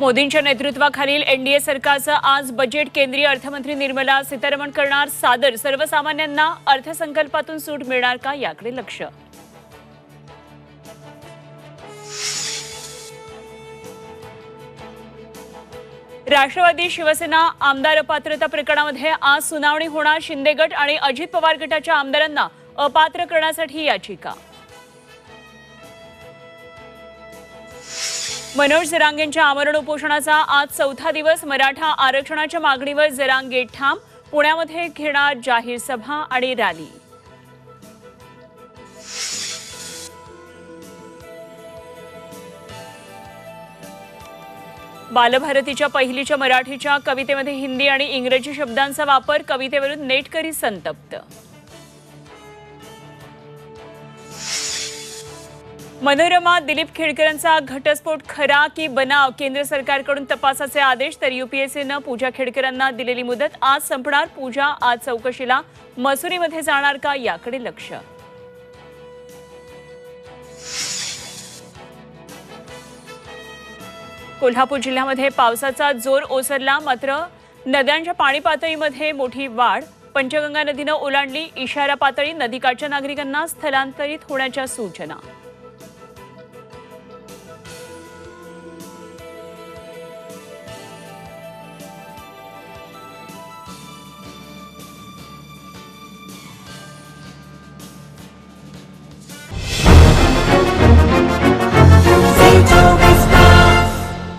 मोदींच्या नेतृत्वाखालील एनडीए सरकारचं आज बजेट केंद्रीय अर्थमंत्री निर्मला सीतारामन करणार सादर। सर्वसामान्यांना अर्थसंकल्पातून सूट मिळणार का याकडे लक्ष। राष्ट्रवादी शिवसेना आमदार अपात्रता प्रकरणामध्ये आज सुनावणी होणार। शिंदे गट आणि अजित पवार गटाच्या आमदारांना अपात्र करण्यासाठी याचिका। मनोज जरांगेंच्या आमरण उपोषणाचा आज चौथा दिवस। मराठा आरक्षणाच्या मागणीवर जरांगे ठाम। पुण्यामध्ये घेणार जाहीर सभा आणि रॅली। बालभारतीच्या पहिलीच्या मराठीच्या कवितेमध्ये हिंदी आणि इंग्रजी शब्दांचा वापर। कवितेवरून नेटकरी संतप्त। मनोरमा दिलीप खेडकरांचा घटस्फोट खरा की बनाव। केंद्र सरकारकडून तपासाचे आदेश, तर यूपीएससीनं पूजा खेडकरांना दिलेली मुदत आज संपणार। पूजा आज चौकशीला मसुरीमध्ये जाणार का याकडे लक्ष। कोल्हापूर जिल्ह्यामध्ये पावसाचा जोर ओसरला, मात्र नद्यांच्या पाणी पातळीमध्ये मोठी वाढ। पंचगंगा नदीनं ओलांडली इशारा पातळी। नदीकाठच्या नागरिकांना स्थलांतरित होण्याच्या सूचना।